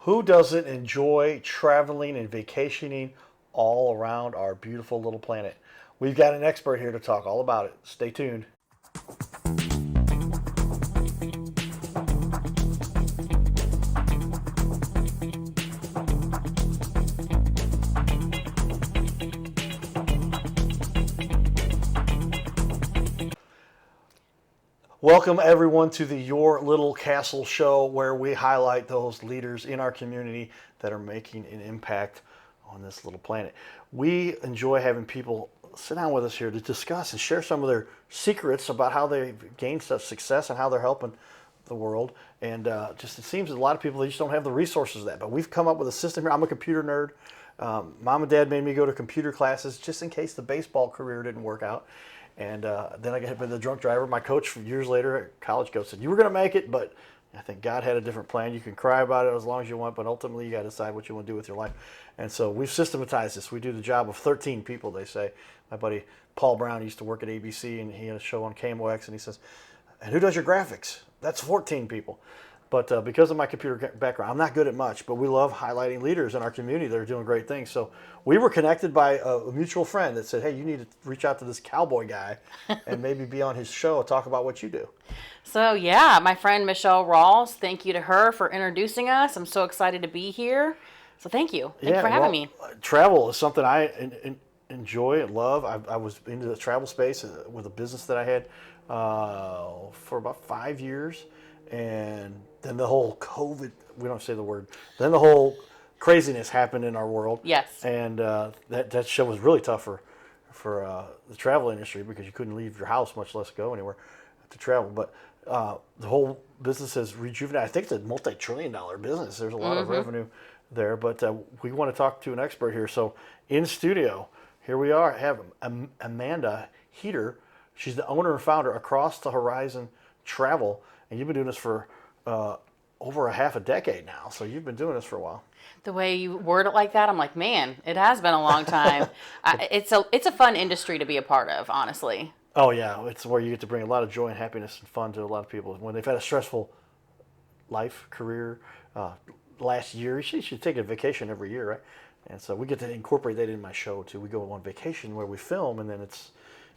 Who doesn't enjoy traveling and vacationing all around our beautiful little planet? We've got an expert here to talk all about it. Stay tuned. Welcome everyone to the Your Little Castle show, where we highlight those leaders in our community that are making an impact on this little planet. We enjoy having people sit down with us here to discuss and share some of their secrets about how they've gained such success and how they're helping the world. And just it seems that a lot of people, they just don't have the resources of that. But we've come up with a system here. I'm a computer nerd. Mom and Dad made me go to computer classes just in case the baseball career didn't work out. And then I got hit by the drunk driver. My coach, years later, college coach, said, "You were going to make it, but I think God had a different plan. You can cry about it as long as you want, but ultimately you got to decide what you want to do with your life." And so we've systematized this. We do the job of 13 people, they say. My buddy Paul Brown used to work at ABC, and he had a show on KMOX, and he says, "And who does your graphics?" That's 14 people. But because of my computer background, I'm not good at much, but we love highlighting leaders in our community that are doing great things. So we were connected by a mutual friend that said, "Hey, you need to reach out to this cowboy guy and maybe be on his show, talk about what you do." So yeah, my friend Michelle Rawls, thank you to her for introducing us. I'm so excited to be here. So thank you. Thank you for having me. Travel is something I enjoy and love. I was into the travel space with a business that I had for about 5 years. And then the whole COVID, we don't say the word, then the whole craziness happened in our world. Yes. And that show was really tough for the travel industry because you couldn't leave your house, much less go anywhere to travel. But the whole business has rejuvenated. I think it's a multi-trillion-dollar business. There's a lot of revenue there. But we want to talk to an expert here. So in studio, here we are, I have Amanda Hietter. She's the owner and founder of Across the Horizon Travel. And you've been doing this for over a half a decade now, so you've been doing this for a while. The way you word it like that, I'm like, man, it has been a long time. It's a fun industry to be a part of, honestly. Oh yeah, it's where you get to bring a lot of joy and happiness and fun to a lot of people when they've had a stressful life, career. Last year, you should take a vacation every year, right? And so we get to incorporate that in my show too. We go on vacation where we film, and then it's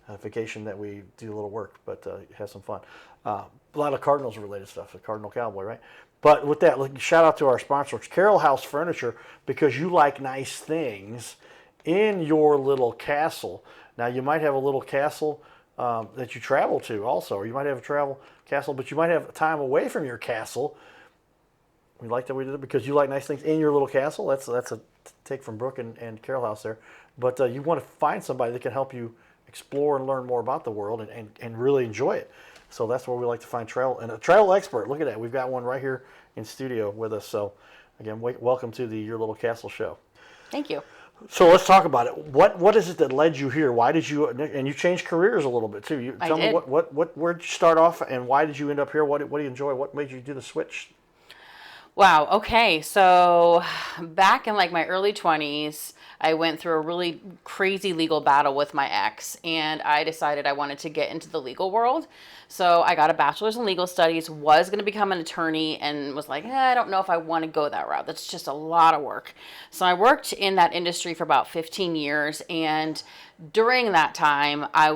a vacation that we do a little work, but have some fun. A lot of Cardinals related stuff, the Cardinal Cowboy, right? But with that, shout out to our sponsors, Carroll House Furniture, because you like nice things in your little castle. Now, you might have a little castle that you travel to also, or you might have a travel castle, but you might have time away from your castle. We like that we did it because you like nice things in your little castle. That's a take from Brooke and Carroll House there. But you want to find somebody that can help you explore and learn more about the world and really enjoy it. So that's where we like to find travel and a travel expert. Look at that. We've got one right here in studio with us. So again, welcome to the Your Little Castle show. Thank you. So let's talk about it. What is it that led you here? Why did you, and you changed careers a little bit too. Tell me where did you start off and why did you end up here? What do you enjoy? What made you do the switch? Wow. Okay. So back in like my early 20s, I went through a really crazy legal battle with my ex, and I decided I wanted to get into the legal world. So I got a bachelor's in legal studies, was going to become an attorney, and was like, I don't know if I want to go that route. That's just a lot of work. So I worked in that industry for about 15 years, and during that time, I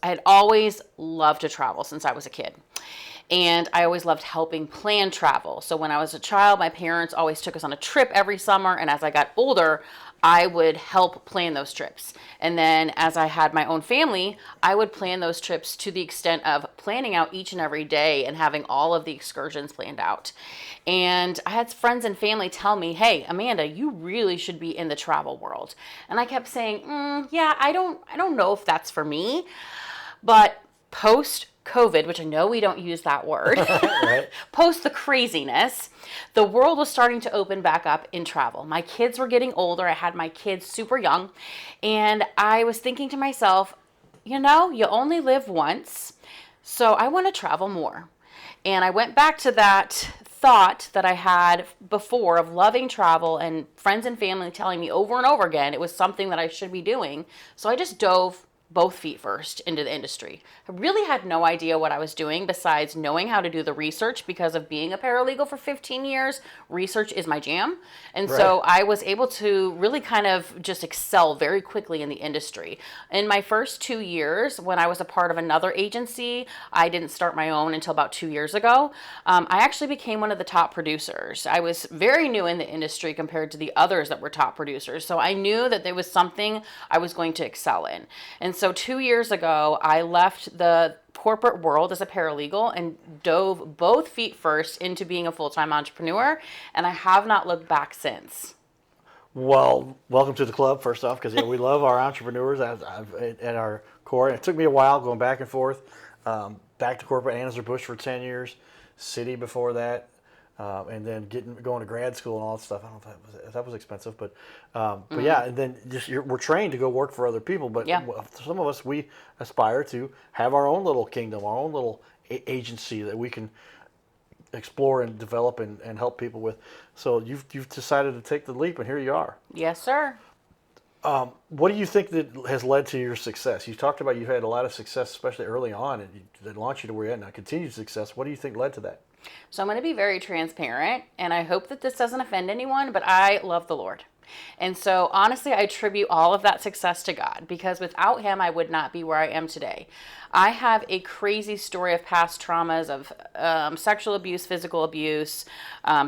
had always loved to travel since I was a kid. And I always loved helping plan travel. So when I was a child, my parents always took us on a trip every summer. And as I got older, I would help plan those trips. And then as I had my own family, I would plan those trips to the extent of planning out each and every day and having all of the excursions planned out. And I had friends and family tell me, "Hey, Amanda, you really should be in the travel world." And I kept saying, yeah, I don't know if that's for me. But post-COVID, which I know we don't use that word, Right. Post the craziness, the world was starting to open back up in travel. My kids were getting older. I had my kids super young. And I was thinking to myself, you only live once, so I want to travel more. And I went back to that thought that I had before of loving travel and friends and family telling me over and over again it was something that I should be doing. So I just dove both feet first into the industry. I really had no idea what I was doing besides knowing how to do the research because of being a paralegal for 15 years. Research is my jam. And so I was able to really kind of just excel very quickly in the industry. In my first 2 years, when I was a part of another agency, I didn't start my own until about 2 years ago. I actually became one of the top producers. I was very new in the industry compared to the others that were top producers. So I knew that there was something I was going to excel in. And so 2 years ago, I left the corporate world as a paralegal and dove both feet first into being a full-time entrepreneur, and I have not looked back since. Well, welcome to the club, first off, because we love our entrepreneurs at our core. And it took me a while going back and forth, back to corporate Anheuser-Busch for 10 years, Citi before that, and then going to grad school and all that stuff. I don't know if that was expensive, but yeah, and then we're trained to go work for other people. But some of us, we aspire to have our own little kingdom, our own little agency that we can explore and develop and help people with. So you've decided to take the leap, and here you are. Yes, sir. What do you think that has led to your success? You talked about you've had a lot of success, especially early on, and that launched you to where you're at now. Continued success. What do you think led to that? So I'm going to be very transparent, and I hope that this doesn't offend anyone, but I love the Lord. And so honestly, I attribute all of that success to God, because without him, I would not be where I am today. I have a crazy story of past traumas of sexual abuse, physical abuse,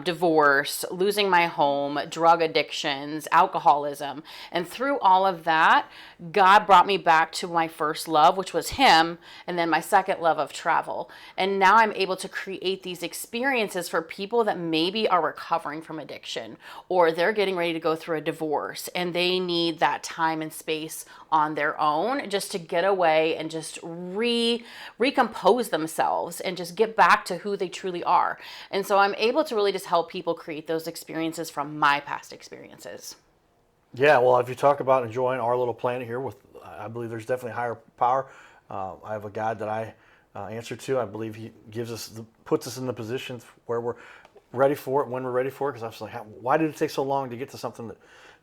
divorce, losing my home, drug addictions, alcoholism. And through all of that, God brought me back to my first love, which was him, and then my second love of travel. And now I'm able to create these experiences for people that maybe are recovering from addiction, or they're getting ready to go through a divorce and they need that time and space on their own just to get away and just recompose themselves and just get back to who they truly are. And so I'm able to really just help people create those experiences from my past experiences. Yeah, well, if you talk about enjoying our little planet here, I believe there's definitely higher power. I have a God that I answer to. I believe he puts us in the positions where we're ready for it, when we're ready for it. Because I was like, why did it take so long to get to something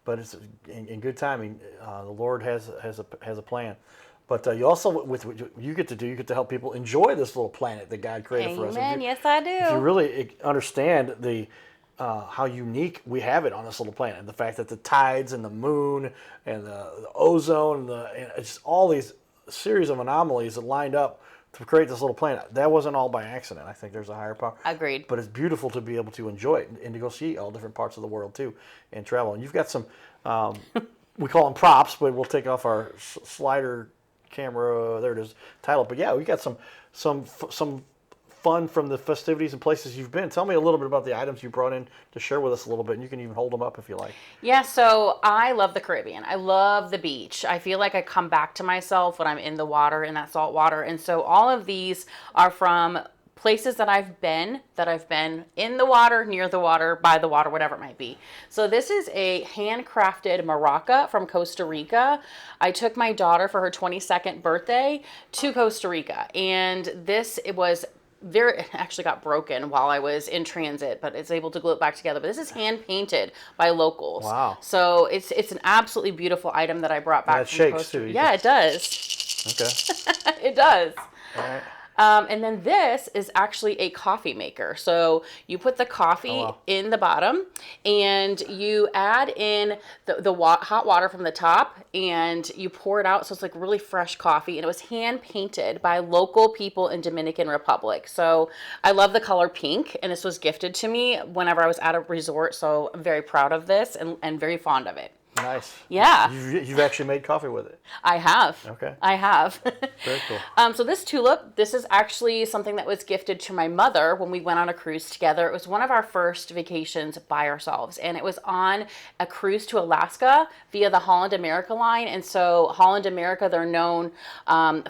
but it's in good timing. The Lord has a plan. But you also, with what you get to help people enjoy this little planet that God created for us. Amen. Yes, I do. If you really understand how unique we have it on this little planet, the fact that the tides and the moon and the ozone and it's all these series of anomalies that lined up to create this little planet. That wasn't all by accident. I think there's a higher power. Agreed. But it's beautiful to be able to enjoy it and to go see all different parts of the world too and travel. And you've got some, we call them props, but we'll take off our slider camera. There it is. Title. But yeah, we got some fun from the festivities and places you've been. Tell me a little bit about the items you brought in to share with us a little bit, and you can even hold them up if you like. Yeah, so I love the Caribbean. I love the beach. I feel like I come back to myself when I'm in the water, in that salt water. And so all of these are from places that I've been in the water, near the water, by the water, whatever it might be. So this is a handcrafted maraca from Costa Rica. I took my daughter for her 22nd birthday to Costa Rica, and it actually got broken while I was in transit, but it's able to glue it back together. But this is hand painted by locals. Wow. So it's an absolutely beautiful item that I brought back from shakes Costa too. Rica. Yeah, it does. Okay. It does. All right. And then this is actually a coffee maker. So you put the coffee in the bottom and you add in the hot water from the top and you pour it out. So it's like really fresh coffee, and it was hand painted by local people in Dominican Republic. So I love the color pink, and this was gifted to me whenever I was at a resort. So I'm very proud of this and very fond of it. Nice. Yeah. You've actually made coffee with it. I have. Okay. I have. Very cool. So this tulip, this is actually something that was gifted to my mother when we went on a cruise together. It was one of our first vacations by ourselves, and it was on a cruise to Alaska via the Holland America line. And so Holland America, they're known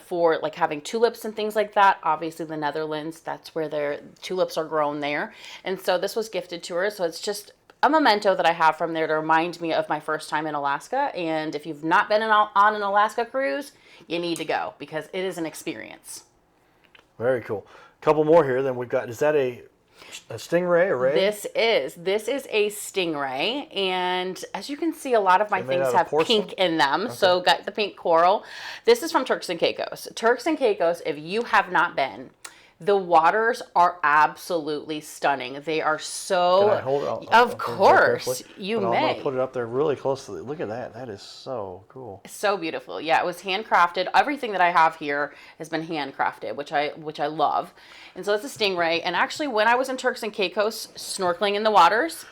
for like having tulips and things like that. Obviously the Netherlands, that's where their tulips are grown there. And so this was gifted to her. So it's just a memento that I have from there to remind me of my first time in Alaska. And if you've not been on an Alaska cruise, you need to go because it is an experience. Very cool. A couple more here. Then we've got, is that a A stingray, a ray? This is a stingray, and as you can see, a lot of my They're made things out of have porcelain? pink in them. So got the pink coral. This is from Turks and Caicos. Turks and Caicos, if you have not been, the waters are absolutely stunning. They are so. Can I hold it? Of I'll very course, carefully. you But I'm going to may. put it up there really close to the, look at that. That is so cool. So beautiful. Yeah, it was handcrafted. Everything that I have here has been handcrafted, which I love. And so it's a stingray. And actually, when I was in Turks and Caicos snorkeling in the waters,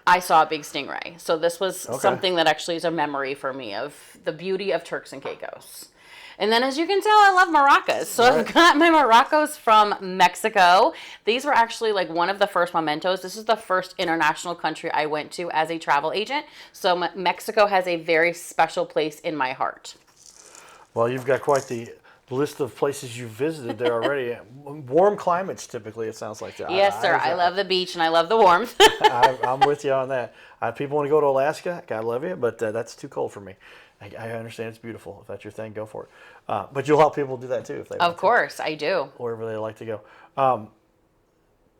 I saw a big stingray. So this was something that actually is a memory for me of the beauty of Turks and Caicos. And then, as you can tell, I love maracas. So I've got my maracas from Mexico. These were actually like one of the first mementos. This is the first international country I went to as a travel agent. So Mexico has a very special place in my heart. Well, you've got quite the list of places you've visited there already. Warm climates, typically, it sounds like that. Yes, sir. I love the beach and I love the warmth. I'm with you on that. People want to go to Alaska, God love you, but that's too cold for me. I understand it's beautiful. If that's your thing, go for it. But you'll help people do that too if they want Of course, I do. wherever they like to go.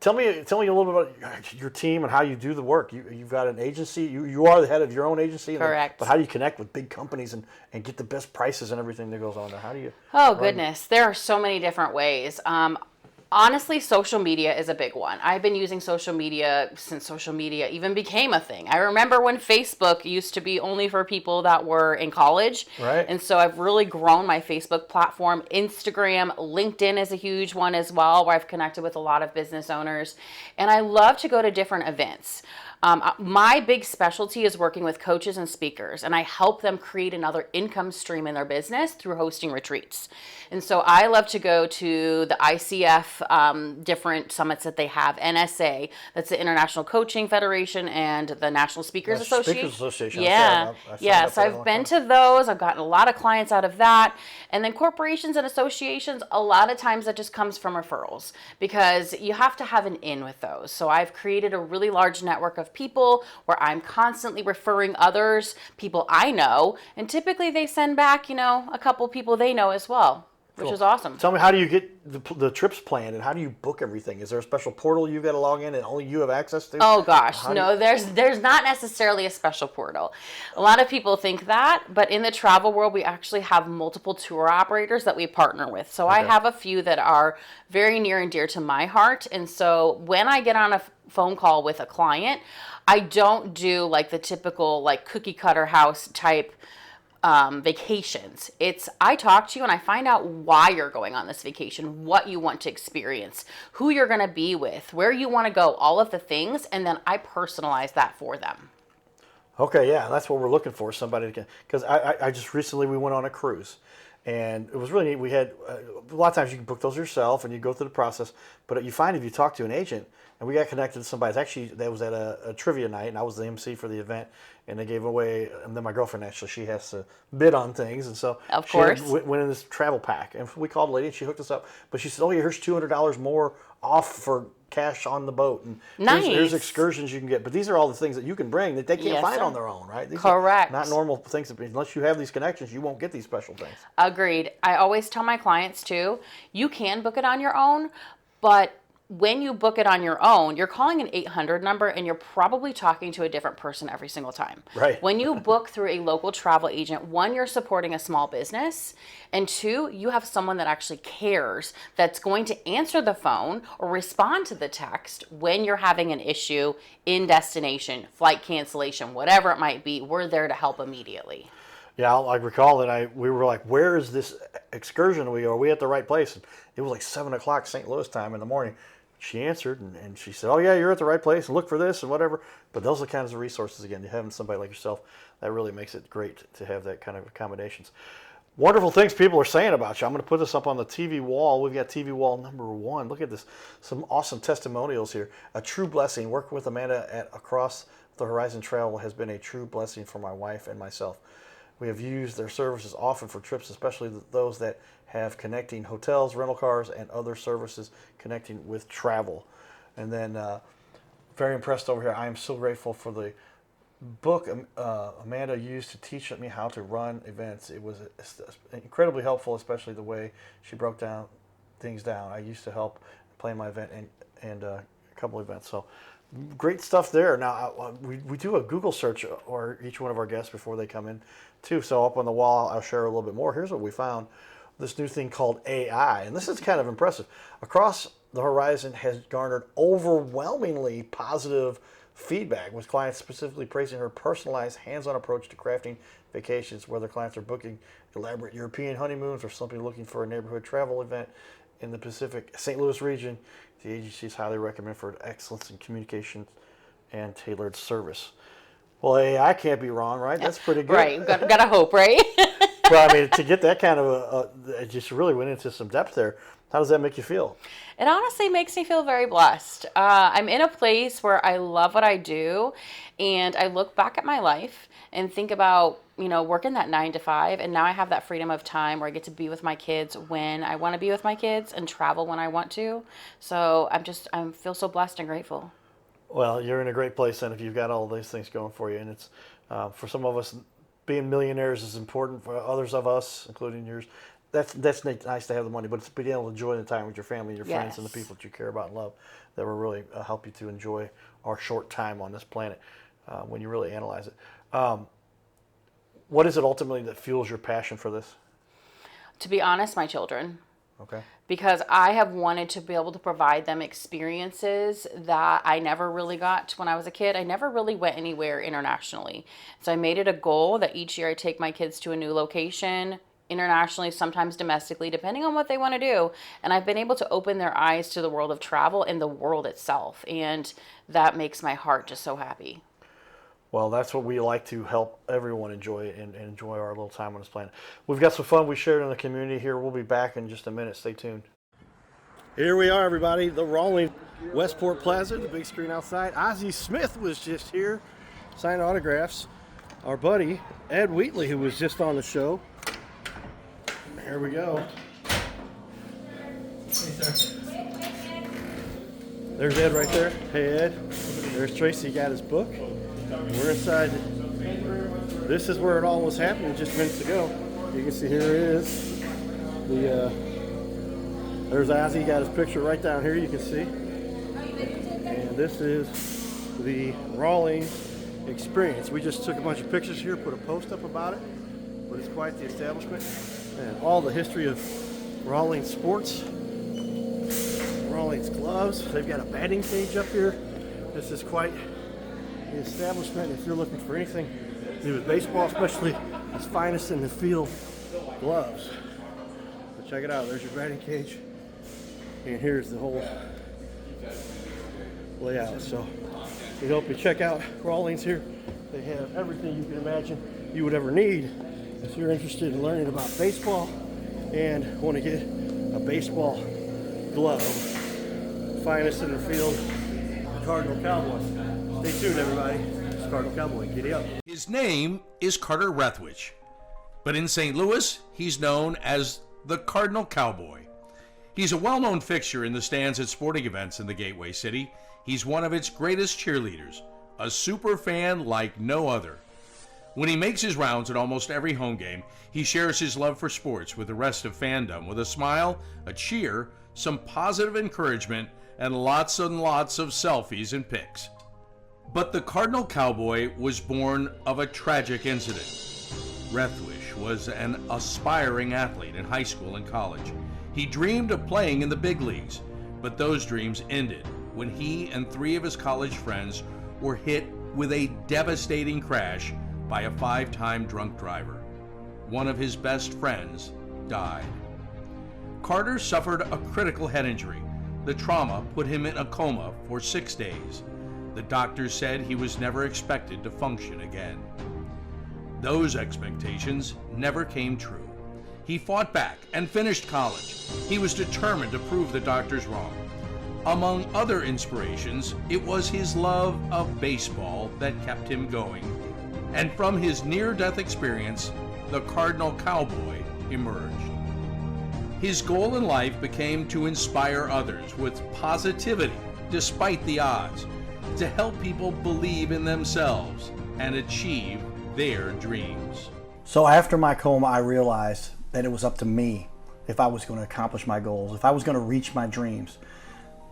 Tell me a little bit about your team and how you do the work. You've got an agency. You are the head of your own agency. Correct. But how do you connect with big companies and get the best prices and everything that goes on there? How do you? Oh, goodness. There are so many different ways. Honestly, social media is a big one. I've been using social media since social media even became a thing. I remember when Facebook used to be only for people that were in college. Right. And so I've really grown my Facebook platform. Instagram, LinkedIn is a huge one as well, where I've connected with a lot of business owners. And I love to go to different events. My big specialty is working with coaches and speakers, and I help them create another income stream in their business through hosting retreats. And so I love to go to the ICF different summits that they have, NSA, that's the International Coaching Federation, and the National Speakers Association. Speakers Association. Yeah, yeah. So I've been to those. I've gotten a lot of clients out of that. And then corporations and associations, a lot of times that just comes from referrals because you have to have an in with those. So I've created a really large network of people where I'm constantly referring others, people I know, and typically they send back, a couple people they know as well, which is awesome. Tell me, how do you get the trips planned and how do you book everything? Is there a special portal you've got to log in and only you have access to? Oh gosh, no, there's not necessarily a special portal. A lot of people think that, but in the travel world, we actually have multiple tour operators that we partner with. So I have a few that are very near and dear to my heart. And so when I get on a phone call with a client, I don't do like the typical like cookie cutter house type vacations. It's I talk to you and I find out why you're going on this vacation, what you want to experience, who you're going to be with, where you want to go, all of the things, and then I personalize that for them. Okay, yeah, that's what we're looking for. Somebody to, because I just recently we went on a cruise, and it was really neat. We had a lot of times you can book those yourself and you go through the process, but you find if you talk to an agent, and we got connected to somebody. It's actually that was at a trivia night, and I was the MC for the event, and they gave away. And then my girlfriend actually she has to bid on things, and so Of she had- course. went in this travel pack, and we called a lady and she hooked us up. But she said, "Oh, yeah, here's $200 more off for cash on the boat, and here's Nice. excursions you can get." But these are all the things that you can bring that they can't Yes, find sir. on their own, right? These Correct. are not normal things. Unless you have these connections, you won't get these special things. Agreed. I always tell my clients too, you can book it on your own, but when you book it on your own, you're calling an 800 number and you're probably talking to a different person every single time. Right. When you book through a local travel agent, one, you're supporting a small business, and two, you have someone that actually cares that's going to answer the phone or respond to the text when you're having an issue in destination, flight cancellation, whatever it might be. We're there to help immediately. Yeah, I recall that we were like, "Where is this excursion? Are we at the right place?" And it was like 7 o'clock St. Louis time in the morning. She answered and she said, "Oh yeah, you're at the right place and look for this and whatever." But those are the kinds of resources again. You having somebody like yourself that really makes it great to have that kind of accommodations. Wonderful things people are saying about you. I'm going to put this up on the TV wall. We've got TV wall number 1. Look at this. Some awesome testimonials here. A true blessing. Working with Amanda at Across the Horizon Travel has been a true blessing for my wife and myself. We have used their services often for trips, especially those that have connecting hotels, rental cars, and other services connecting with travel. And then, very impressed over here. I am so grateful for the book Amanda used to teach me how to run events. It was incredibly helpful, especially the way she broke things down. I used to help plan my event and couple events. So great stuff there. Now, we do a Google search, or each one of our guests before they come in, too. So up on the wall, I'll share a little bit more. Here's what we found. This new thing called AI. And this is kind of impressive. Across the Horizon has garnered overwhelmingly positive feedback, with clients specifically praising her personalized, hands-on approach to crafting vacations, whether clients are booking elaborate European honeymoons or simply looking for a neighborhood travel event in the Pacific St. Louis region. The agency is highly recommended for excellence in communication and tailored service. Well, AI can't be wrong, right? That's pretty good. Right. Gotta hope, right? Well, I mean, to get that kind of it just really went into some depth there. How does that make you feel? It honestly makes me feel very blessed. I'm in a place where I love what I do, and I look back at my life and think about, working that 9 to 5, and now I have that freedom of time where I get to be with my kids when I want to be with my kids and travel when I want to. So I feel so blessed and grateful. Well, you're in a great place then if you've got all these things going for you, and it's for some of us, being millionaires is important. For others of us, including yours, that's nice to have the money, but it's being able to enjoy the time with your family, your friends, and the people that you care about and love that will really help you to enjoy our short time on this planet when you really analyze it. What is it ultimately that fuels your passion for this? To be honest, my children. Okay. Because I have wanted to be able to provide them experiences that I never really got when I was a kid. I never really went anywhere internationally. So I made it a goal that each year I take my kids to a new location, internationally, sometimes domestically, depending on what they want to do. And I've been able to open their eyes to the world of travel and the world itself. And that makes my heart just so happy. Well, that's what we like to help everyone enjoy and enjoy our little time on this planet. We've got some fun we shared in the community here. We'll be back in just a minute. Stay tuned. Here we are, everybody. The Rawlings Westport Plaza, the big screen outside. Ozzie Smith was just here signing autographs. Our buddy, Ed Wheatley, who was just on the show. Here we go. There's Ed right there. Hey, Ed. There's Tracy. He got his book. We're inside. This is where it all was happening just minutes ago. You can see here it is. There's Ozzie, got his picture right down here, you can see. And this is the Rawlings experience. We just took a bunch of pictures here, put a post up about it, but it's quite the establishment. And all the history of Rawlings sports, Rawlings gloves. They've got a batting cage up here. This is quite the establishment. If you're looking for anything to do with baseball, especially its finest in the field gloves. But check it out. There's your batting cage. And here's the whole layout. So we hope you check out Rawlings here. They have everything you can imagine you would ever need if you're interested in learning about baseball and want to get a baseball glove. Finest in the field, Cardinal Cowboy. Stay tuned, everybody. It's Cardinal Cowboy. Giddy up. His name is Carter Rethwich, but in St. Louis, he's known as the Cardinal Cowboy. He's a well-known fixture in the stands at sporting events in the Gateway City. He's one of its greatest cheerleaders, a super fan like no other. When he makes his rounds at almost every home game, he shares his love for sports with the rest of fandom with a smile, a cheer, some positive encouragement, and lots and lots of selfies and pics. But the Cardinal Cowboy was born of a tragic incident. Rethwich was an aspiring athlete in high school and college. He dreamed of playing in the big leagues, but those dreams ended when he and 3 of his college friends were hit with a devastating crash by a 5-time drunk driver. One of his best friends died. Carter suffered a critical head injury. The trauma put him in a coma for 6 days. The doctors said he was never expected to function again. Those expectations never came true. He fought back and finished college. He was determined to prove the doctors wrong. Among other inspirations, it was his love of baseball that kept him going. And from his near-death experience, the Cardinal Cowboy emerged. His goal in life became to inspire others with positivity despite the odds, to help people believe in themselves and achieve their dreams. So after my coma, I realized that it was up to me if I was going to accomplish my goals, if I was going to reach my dreams.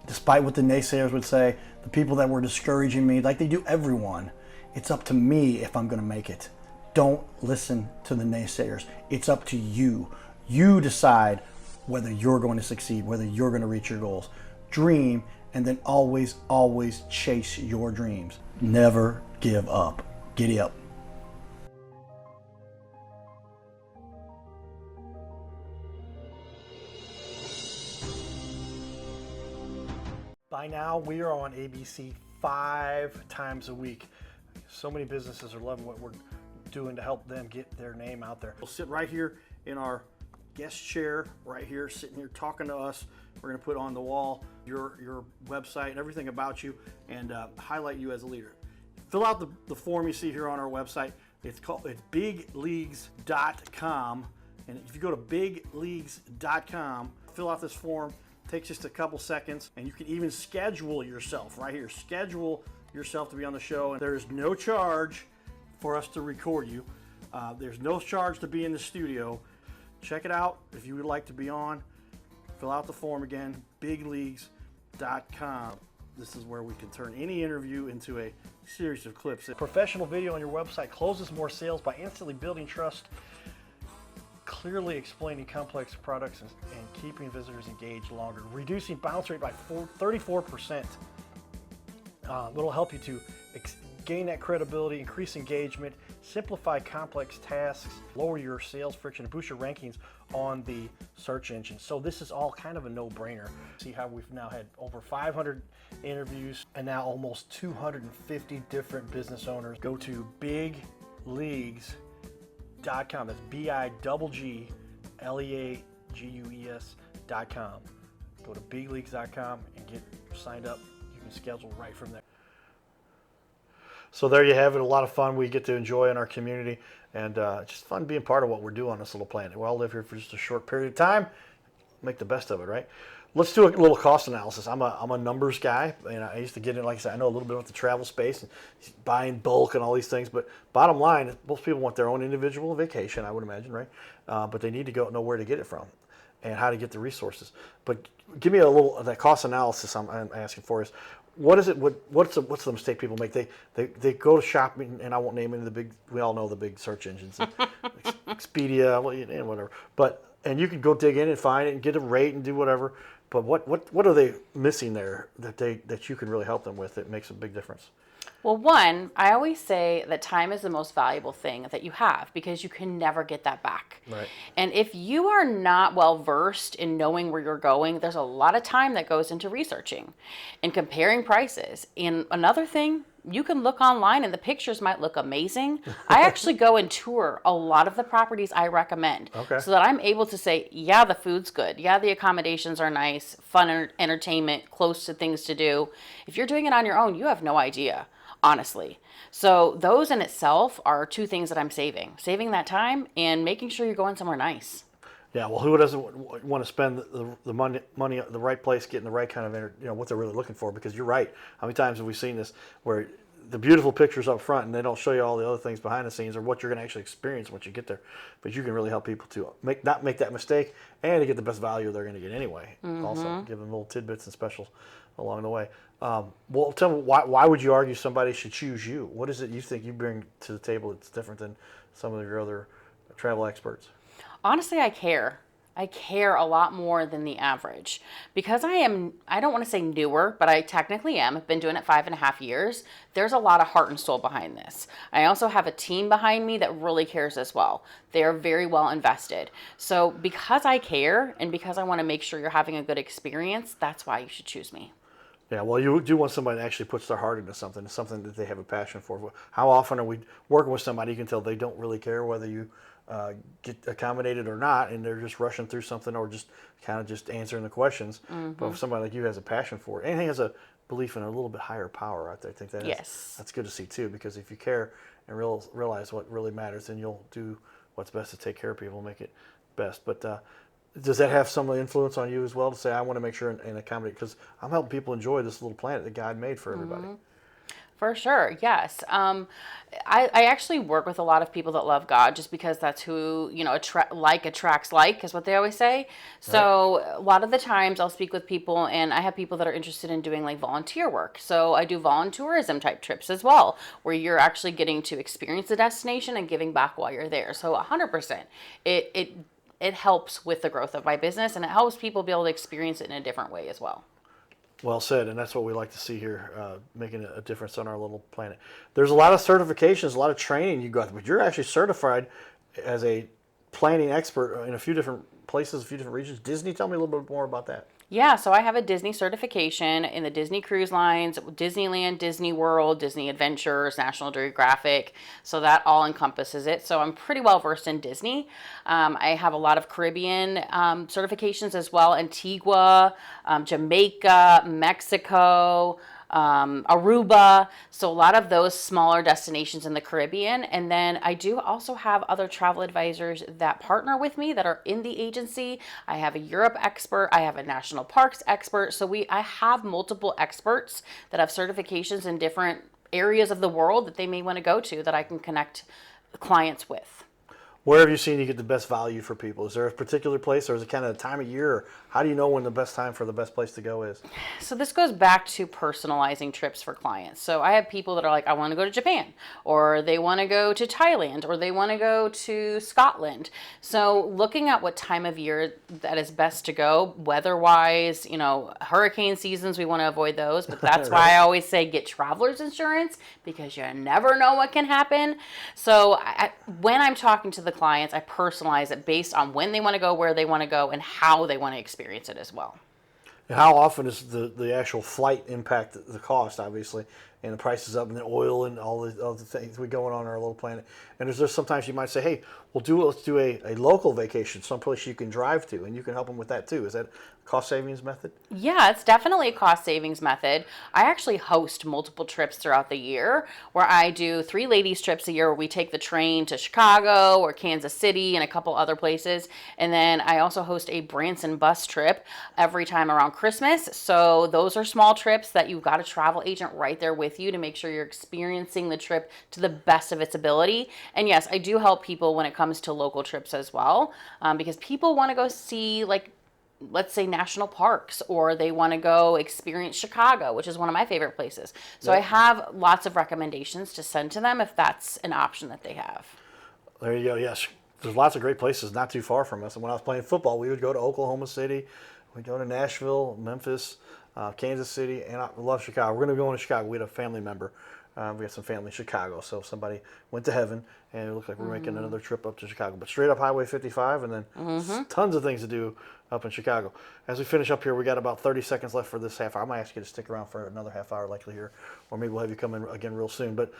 Despite what the naysayers would say, the people that were discouraging me, like they do everyone, it's up to me if I'm going to make it. Don't listen to the naysayers. It's up to you. You decide whether you're going to succeed, whether you're going to reach your goals. Dream, and then always, always chase your dreams. Never give up. Giddy up. By now, we are on ABC 5 times a week. So many businesses are loving what we're doing to help them get their name out there. We'll sit right here in our guest chair, right here, sitting here talking to us. We're going to put on the wall your website and everything about you, and highlight you as a leader. Fill out the form you see here on our website. It's bigleagues.com, and if you go to bigleagues.com, fill out this form. Takes just a couple seconds, and you can even schedule yourself right here. Schedule yourself to be on the show, and there's no charge for us to record you. There's no charge to be in the studio. Check it out if you would like to be on. Fill out the form again, bigleagues.com. This is where we can turn any interview into a series of clips. Professional video on your website closes more sales by instantly building trust, clearly explaining complex products, and keeping visitors engaged longer, reducing bounce rate by 34%. It'll help you to gain that credibility, increase engagement, simplify complex tasks, lower your sales friction, and boost your rankings on the search engine. So this is all kind of a no-brainer. See how we've now had over 500 interviews and now almost 250 different business owners. Go to bigleagues.com. That's bigleagues.com. Go to bigleagues.com and get signed up. You can schedule right from there. So there you have it. A lot of fun we get to enjoy in our community, and just fun being part of what we're doing on this little planet. We all live here for just a short period of time. Make the best of it, right? Let's do a little cost analysis. I'm a numbers guy, and I used to get in, like I said, I know a little bit about the travel space and buying bulk and all these things, but bottom line, most people want their own individual vacation, I would imagine, right? But they need to know where to get it from and how to get the resources. But give me a little, that cost analysis I'm asking for is, what's the mistake people make? They go to shopping, and I won't name any of the big, we all know the big search engines, Expedia, and whatever. And you can go dig in and find it and get a rate and do whatever. But what are they missing there that you can really help them with that makes a big difference? Well, one, I always say that time is the most valuable thing that you have because you can never get that back. Right. And if you are not well versed in knowing where you're going, there's a lot of time that goes into researching and comparing prices. And another thing, you can look online and the pictures might look amazing. I actually go and tour a lot of the properties I recommend. Okay. So that I'm able to say, yeah, the food's good. Yeah, the accommodations are nice, fun entertainment, close to things to do. If you're doing it on your own, you have no idea, honestly. So those in itself are two things that I'm saving. Saving that time and making sure you're going somewhere nice. Yeah, well, who doesn't want to spend the money at the right place, getting the right kind of, what they're really looking for? Because you're right. How many times have we seen this where the beautiful pictures up front and they don't show you all the other things behind the scenes or what you're going to actually experience once you get there? But you can really help people to not make that mistake and to get the best value they're going to get anyway. Mm-hmm. Also, give them little tidbits and specials along the way. Well, tell me, why would you argue somebody should choose you? What is it you think you bring to the table that's different than some of your other travel experts? Honestly, I care. I care a lot more than the average because I don't want to say newer, but I technically am. I've been doing it 5.5 years. There's a lot of heart and soul behind this. I also have a team behind me that really cares as well. They are very well invested. So because I care and because I want to make sure you're having a good experience, that's why you should choose me. Yeah, well, you do want somebody that actually puts their heart into something. It's something that they have a passion for. How often are we working with somebody you can tell they don't really care whether you get accommodated or not, and they're just rushing through something or just kind of just answering the questions. Mm-hmm. But if somebody like you has a passion for it and has a belief in a little bit higher power out there, I think that's good to see too, because if you care and realize what really matters, then you'll do what's best to take care of people and make it best. But does that have some influence on you as well to say, I want to make sure and accommodate, because I'm helping people enjoy this little planet that God made for everybody? Mm-hmm. For sure, yes. I actually work with a lot of people that love God just because that's who, attracts like, is what they always say. So a lot of the times I'll speak with people and I have people that are interested in doing like volunteer work. So I do volunteerism type trips as well, where you're actually getting to experience the destination and giving back while you're there. So 100%, it helps with the growth of my business and it helps people be able to experience it in a different way as well. Well said, and that's what we like to see here, making a difference on our little planet. There's a lot of certifications, a lot of training you got, but you're actually certified as a planning expert in a few different places, a few different regions. Disney, tell me a little bit more about that. Yeah, so I have a Disney certification in the Disney Cruise Lines, Disneyland, Disney World, Disney Adventures, National Geographic. So that all encompasses it. So I'm pretty well versed in Disney. I have a lot of Caribbean certifications as well, Antigua, Jamaica, Mexico, Aruba. So a lot of those smaller destinations in the Caribbean. And then I do also have other travel advisors that partner with me that are in the agency. I have a Europe expert. I have a national parks expert. So I have multiple experts that have certifications in different areas of the world that they may want to go to that I can connect clients with. Where have you seen you get the best value for people? Is there a particular place, or is it kind of a time of year? Or how do you know when the best time for the best place to go is? So this goes back to personalizing trips for clients. So I have people that are like, I want to go to Japan, or they want to go to Thailand, or they want to go to Scotland. So looking at what time of year that is best to go, weather-wise, hurricane seasons, we want to avoid those. But that's why I always say get traveler's insurance, because you never know what can happen. So when I'm talking to the clients, I personalize it based on when they want to go, where they want to go, and how they want to experience it as well. And how often does the actual flight impact the cost, obviously, and the prices up, and the oil, and all the other things we going on our little planet? And is there sometimes you might say, hey, let's do a local vacation, someplace you can drive to, and you can help them with that too. Is that a cost savings method? Yeah, it's definitely a cost savings method. I actually host multiple trips throughout the year where I do 3 ladies trips a year where we take the train to Chicago or Kansas City and a couple other places. And then I also host a Branson bus trip every time around Christmas. So those are small trips that you've got a travel agent right there with you to make sure you're experiencing the trip to the best of its ability. And yes, I do help people when it comes to local trips as well, because people want to go see, like, let's say national parks, or they want to go experience Chicago, which is one of my favorite places. So I have lots of recommendations to send to them if that's an option that they have. There you go. Yes, there's lots of great places not too far from us. And when I was playing football, we would go to Oklahoma City, we'd go to Nashville, Memphis, Kansas City, and I love Chicago. We're going to go into Chicago. We had a family member. We had some family in Chicago, so somebody went to heaven, and it looked like we're making another trip up to Chicago. But straight up Highway 55, and then tons of things to do up in Chicago. As we finish up here, we got about 30 seconds left for this half hour. I might ask you to stick around for another half hour likely here, or maybe we'll have you come in again real soon. But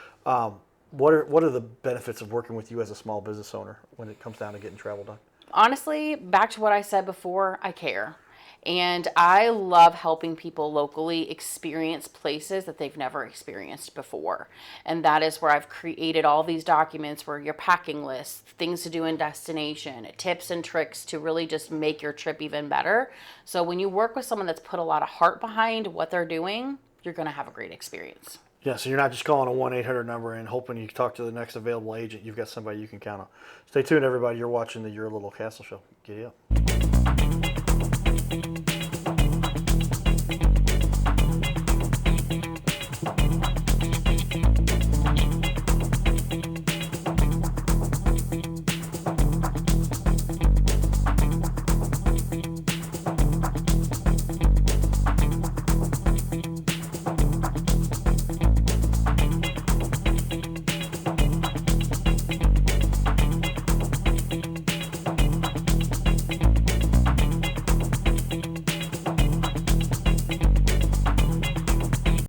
what are the benefits of working with you as a small business owner when it comes down to getting travel done? Honestly, back to what I said before, I care. And I love helping people locally experience places that they've never experienced before. And that is where I've created all these documents where your packing lists, things to do in destination, tips and tricks to really just make your trip even better. So when you work with someone that's put a lot of heart behind what they're doing, you're going to have a great experience. Yeah, so you're not just calling a 1-800 number and hoping you talk to the next available agent. You've got somebody you can count on. Stay tuned, everybody. You're watching the Your Little Castle Show. Giddy up.